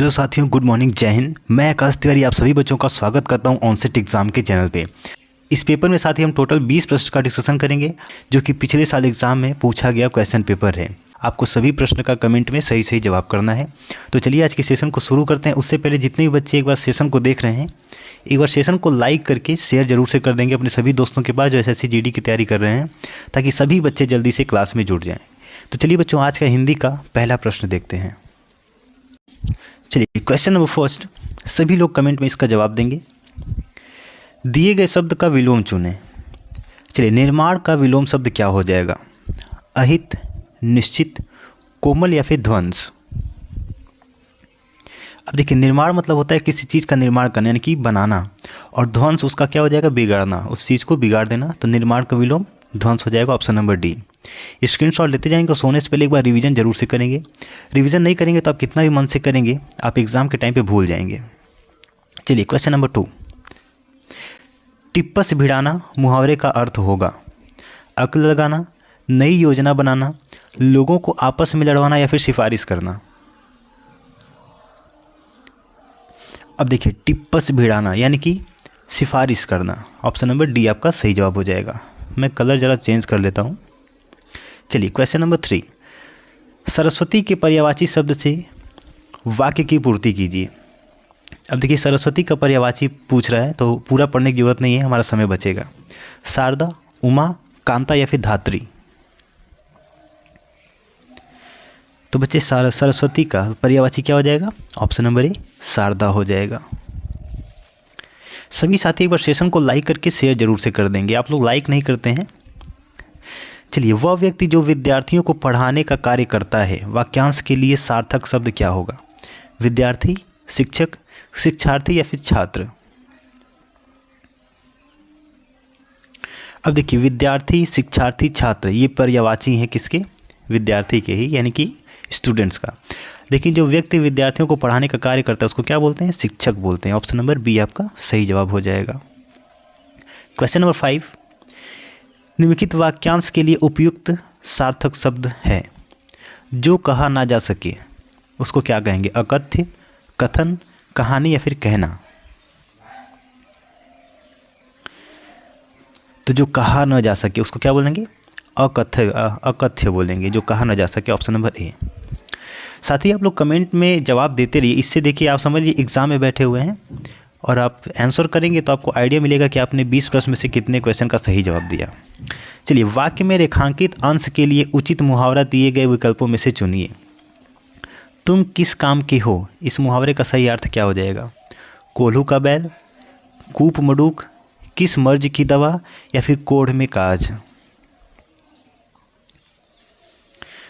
Hello साथियों, good morning, जय हिंद। मैं आकाश तिवारी आप सभी बच्चों का स्वागत करता हूं ऑनसेट एग्ज़ाम के चैनल पे। इस पेपर में साथी हम टोटल 20 प्रश्न का डिस्कशन करेंगे जो कि पिछले साल एग्ज़ाम में पूछा गया क्वेश्चन पेपर है। आपको सभी प्रश्न का कमेंट में सही सही जवाब करना है। तो चलिए आज के सेशन को शुरू करते हैं। उससे पहले जितने भी बच्चे एक बार सेशन को देख रहे हैं, एक बार सेशन को लाइक करके शेयर जरूर से कर देंगे अपने सभी दोस्तों के पास जो SSC GD की तैयारी कर रहे हैं, ताकि सभी बच्चे जल्दी से क्लास में जुड़ जाएँ। तो चलिए बच्चों, आज का हिंदी का पहला प्रश्न देखते हैं। चलिए क्वेश्चन नंबर फर्स्ट, सभी लोग कमेंट में इसका जवाब देंगे। दिए गए शब्द का विलोम चुनें। चलिए, निर्माण का विलोम शब्द क्या हो जाएगा? अहित, निश्चित, कोमल या फिर ध्वंस। अब देखिए, निर्माण मतलब होता है किसी चीज़ का निर्माण करना यानी कि बनाना, और ध्वंस उसका क्या हो जाएगा? बिगाड़ना, उस चीज़ को बिगाड़ देना। तो निर्माण का विलोम ध्वंस हो जाएगा, ऑप्शन नंबर डी। स्क्रीनशॉट लेते जाएंगे और सोने से पहले एक बार रिवीजन जरूर से करेंगे। रिवीजन नहीं करेंगे तो आप कितना भी मन से करेंगे, आप एग्जाम के टाइम पे भूल जाएंगे। चलिए क्वेश्चन नंबर 2, टिप्पस भिड़ाना मुहावरे का अर्थ होगा अक्ल लगाना, नई योजना बनाना, लोगों को आपस में लड़वाना या फिर सिफारिश करना। अब देखिए, टिप्पस भिड़ाना यानी कि सिफारिश करना, ऑप्शन नंबर डी आपका सही जवाब हो जाएगा। मैं कलर ज़रा चेंज कर लेता हूँ। चलिए क्वेश्चन नंबर 3, सरस्वती के पर्यायवाची शब्द से वाक्य की पूर्ति कीजिए। अब देखिए, सरस्वती का पर्यायवाची पूछ रहा है तो पूरा पढ़ने की जरूरत नहीं है, हमारा समय बचेगा। शारदा, उमा, कांता या फिर धात्री। तो बच्चे, सरस्वती का पर्यायवाची क्या हो जाएगा? ऑप्शन नंबर ए शारदा हो जाएगा। सभी साथी एक बार सेशन को लाइक करके शेयर जरूर से कर देंगे, आप लोग लाइक नहीं करते हैं। चलिए, वह व्यक्ति जो विद्यार्थियों को पढ़ाने का कार्य करता है, वाक्यांश के लिए सार्थक शब्द क्या होगा? विद्यार्थी, शिक्षक, शिक्षार्थी या फिर छात्र। अब देखिए, विद्यार्थी, शिक्षार्थी, छात्र ये पर्यायवाची हैं किसके? विद्यार्थी के ही, यानी कि स्टूडेंट्स का। लेकिन जो व्यक्ति विद्यार्थियों को पढ़ाने का कार्य करता है उसको क्या बोलते हैं? शिक्षक बोलते हैं। ऑप्शन नंबर बी आपका सही जवाब हो जाएगा। क्वेश्चन नंबर 5, निम्नलिखित वाक्यांश के लिए उपयुक्त सार्थक शब्द है। जो कहा ना जा सके उसको क्या कहेंगे? अकथ्य, कथन, कहानी या फिर कहना। तो जो कहा ना जा सके उसको क्या बोलेंगे? अकथ्य बोलेंगे, जो कहा ना जा सके, ऑप्शन नंबर ए। साथ ही आप लोग कमेंट में जवाब देते रहिए। इससे देखिए, आप समझिए एग्जाम में बैठे हुए हैं और आप आंसर करेंगे तो आपको आइडिया मिलेगा कि आपने 20 प्रश्न में से कितने क्वेश्चन का सही जवाब दिया। चलिए, वाक्य में रेखांकित अंश के लिए उचित मुहावरा दिए गए विकल्पों में से चुनिए। तुम किस काम के हो, इस मुहावरे का सही अर्थ क्या हो जाएगा? कोल्हू का बैल, कूप मडूक, किस मर्ज की दवा या फिर कोढ़ में काज।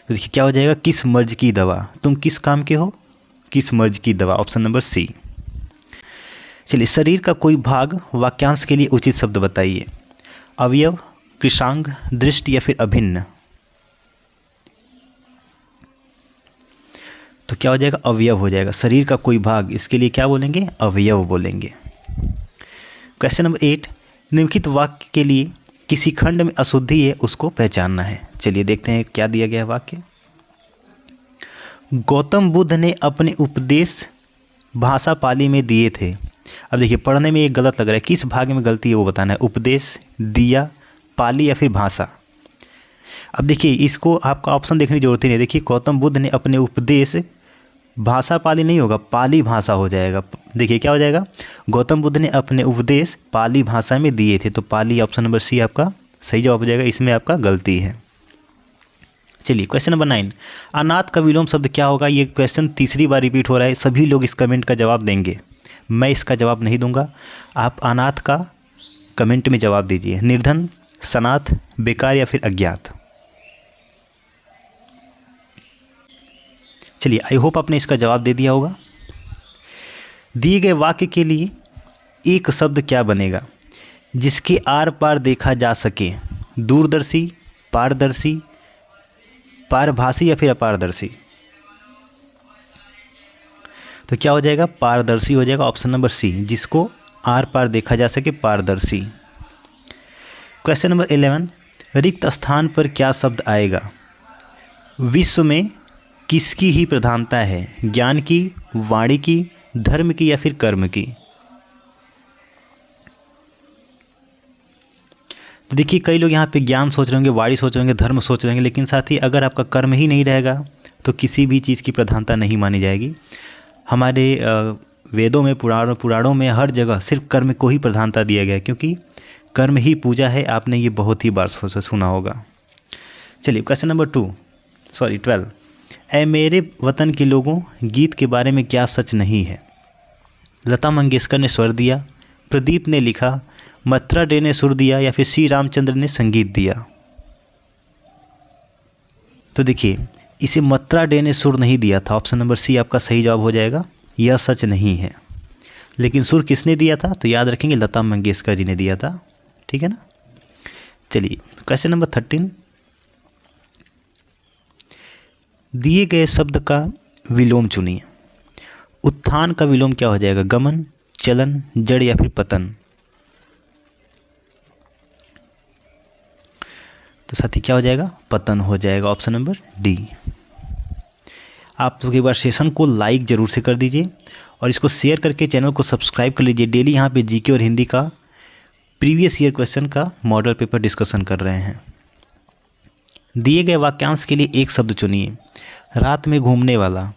तो देखिए क्या हो जाएगा? किस मर्ज की दवा। तुम किस काम के हो, किस मर्ज की दवा, ऑप्शन नंबर सी। चलिए, शरीर का कोई भाग वाक्यांश के लिए उचित शब्द बताइए। अवयव, कृशांग, दृष्टि या फिर अभिन्न। तो क्या हो जाएगा? अवयव हो जाएगा। शरीर का कोई भाग, इसके लिए क्या बोलेंगे? अवयव बोलेंगे। क्वेश्चन नंबर 8, निम्नलिखित वाक्य के लिए किसी खंड में अशुद्धि है उसको पहचानना है। चलिए देखते हैं क्या दिया गया वाक्य। गौतम बुद्ध ने अपने उपदेश भाषा पाली में दिए थे। अब देखिए, पढ़ने में ये गलत लग रहा है, किस भाग में गलती है वो बताना है। उपदेश, दिया, पाली या फिर भाषा। अब देखिए, इसको आपका ऑप्शन देखने की जरूरत ही नहीं। देखिए, गौतम बुद्ध ने अपने उपदेश भाषा पाली नहीं होगा, पाली भाषा हो जाएगा। देखिए क्या हो जाएगा? गौतम बुद्ध ने अपने उपदेश पाली भाषा में दिए थे, तो पाली, ऑप्शन नंबर सी आपका सही जवाब हो जाएगा। इसमें आपका गलती है। चलिए क्वेश्चन नंबर 9, अनाथ का विलोम शब्द क्या होगा? ये क्वेश्चन तीसरी बार रिपीट हो रहा है। सभी लोग इस कमेंट का जवाब देंगे, मैं इसका जवाब नहीं दूंगा। आप अनाथ का कमेंट में जवाब दीजिए। निर्धन, सनाथ, बेकार या फिर अज्ञात। चलिए, आई होप आपने इसका जवाब दे दिया होगा। दिए गए वाक्य के लिए एक शब्द क्या बनेगा? जिसके आर पार देखा जा सके। दूरदर्शी, पारदर्शी, पारभासी या फिर अपारदर्शी। तो क्या हो जाएगा? पारदर्शी हो जाएगा, ऑप्शन नंबर सी। जिसको आर पार देखा जा सके, पारदर्शी। क्वेश्चन नंबर 11, रिक्त स्थान पर क्या शब्द आएगा? विश्व में किसकी ही प्रधानता है, ज्ञान की, वाणी की, धर्म की या फिर कर्म की? तो देखिए कई लोग यहाँ पे ज्ञान सोच रहे होंगे, वाणी सोच रहे होंगे, धर्म सोच रहे होंगे, लेकिन साथ ही अगर आपका कर्म ही नहीं रहेगा तो किसी भी चीज़ की प्रधानता नहीं मानी जाएगी। हमारे वेदों में, पुराणों में हर जगह सिर्फ कर्म को ही प्रधानता दिया गया है, क्योंकि कर्म ही पूजा है। आपने ये बहुत ही बार सुना होगा। चलिए क्वेश्चन नंबर 12। ऐ मेरे वतन के लोगों, गीत के बारे में क्या सच नहीं है? लता मंगेशकर ने स्वर दिया, प्रदीप ने लिखा, मथुरा डे ने सुर दिया या फिर श्री रामचंद्र ने संगीत दिया? तो देखिए इसे मथुरा डे ने सुर नहीं दिया था। ऑप्शन नंबर सी आपका सही जवाब हो जाएगा। यह सच नहीं है। लेकिन सुर किसने दिया था? तो याद रखेंगे लता मंगेशकर जी ने दिया था। ठीक है ना। चलिए क्वेश्चन नंबर 13। दिए गए शब्द का विलोम चुनिए। उत्थान का विलोम क्या हो जाएगा? गमन, चलन, जड़ या फिर पतन? तो साथी क्या हो जाएगा? पतन हो जाएगा। Option number D. आप लोग एक बार सेशन को लाइक ज़रूर से कर दीजिए और इसको शेयर करके चैनल को सब्सक्राइब कर लीजिए। डेली यहाँ पे जीके और हिंदी का प्रीवियस ईयर क्वेश्चन का मॉडल पेपर डिस्कशन कर रहे हैं। दिए गए वाक्यांश के लिए एक शब्द चुनिए। रात में घूमने वाला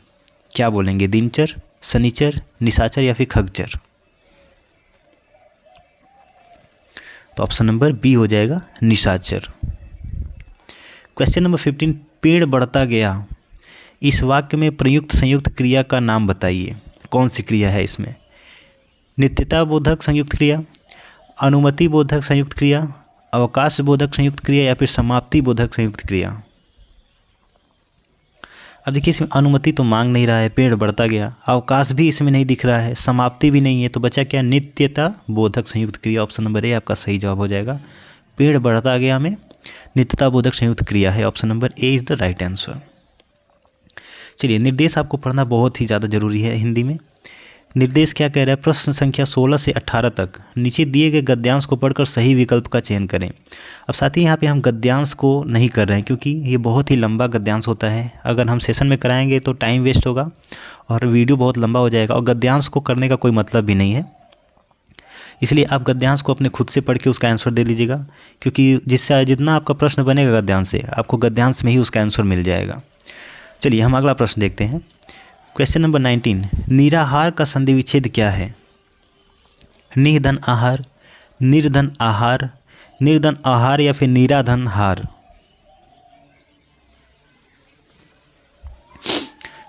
क्या बोलेंगे? दिनचर, शनिचर, निशाचर या फिर खगचर? तो ऑप्शन नंबर बी हो जाएगा, निशाचर। Question number 15। पेड़ बढ़ता गया, इस वाक्य में प्रयुक्त संयुक्त क्रिया का नाम बताइए। कौन सी क्रिया है इसमें? नित्यता बोधक संयुक्त क्रिया, अनुमति बोधक संयुक्त क्रिया, अवकाश बोधक संयुक्त क्रिया या फिर समाप्ति बोधक संयुक्त क्रिया? अब देखिए इसमें अनुमति तो मांग नहीं रहा है, पेड़ बढ़ता गया, अवकाश भी इसमें नहीं दिख रहा है, समाप्ति भी नहीं है, तो बचा क्या? नित्यता बोधक संयुक्त क्रिया। ऑप्शन नंबर ए आपका सही जवाब हो जाएगा। पेड़ बढ़ता गया में नित्यता बोधक संयुक्त क्रिया है। Option number A is the right answer. चलिए निर्देश आपको पढ़ना बहुत ही ज़्यादा जरूरी है हिंदी में। निर्देश क्या कह रहा है? प्रश्न संख्या 16 से 18 तक नीचे दिए गए गद्यांश को पढ़कर सही विकल्प का चयन करें। अब साथ ही यहाँ पे हम गद्यांश को नहीं कर रहे हैं क्योंकि ये बहुत ही लंबा गद्यांश होता है। अगर हम सेशन में कराएंगे तो टाइम वेस्ट होगा और वीडियो बहुत लंबा हो जाएगा और गद्यांश को करने का कोई मतलब भी नहीं है। इसलिए आप गद्यांश को अपने खुद से पढ़ के उसका आंसर दे लीजिएगा, क्योंकि जिससे जितना आपका प्रश्न बनेगा गद्यांश से, आपको गद्यांश में ही उसका आंसर मिल जाएगा। चलिए हम अगला प्रश्न देखते हैं। Question number 19। निराहार का संधि विच्छेद क्या है? निधन आहार, निर्धन आहार, निर्धन आहार या फिर निराधन हार?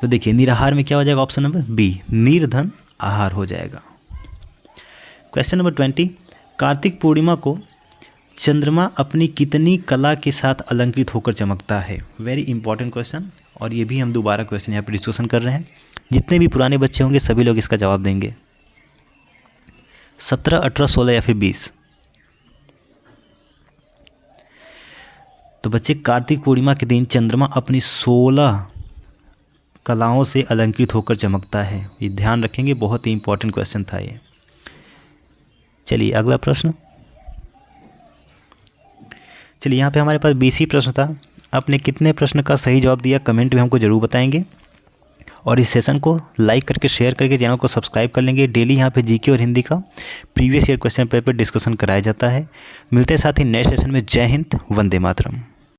तो देखिए निराहार में क्या हो जाएगा? ऑप्शन नंबर बी, निर्धन आहार हो जाएगा। Question number 20। कार्तिक पूर्णिमा को चंद्रमा अपनी कितनी कला के साथ अलंकृत होकर चमकता है? वेरी इंपॉर्टेंट क्वेश्चन, और ये भी हम दोबारा क्वेश्चन यहाँ पर डिस्कशन कर रहे हैं। जितने भी पुराने बच्चे होंगे सभी लोग इसका जवाब देंगे। 17, 18, 16 या फिर 20? तो बच्चे कार्तिक पूर्णिमा के दिन चंद्रमा अपनी 16 कलाओं से अलंकृत होकर चमकता है। ये ध्यान रखेंगे, बहुत ही इंपॉर्टेंट क्वेश्चन था ये। चलिए अगला प्रश्न। चलिए यहाँ पे हमारे पास 20 ही प्रश्न था। आपने कितने प्रश्न का सही जवाब दिया कमेंट में हमको ज़रूर बताएंगे और इस सेशन को लाइक करके शेयर करके चैनल को सब्सक्राइब कर लेंगे। डेली यहाँ पे जीके और हिंदी का previous year question paper discussion कराया जाता है। मिलते हैं साथ ही नेक्स्ट सेशन में। जय हिंद, वंदे मातरम।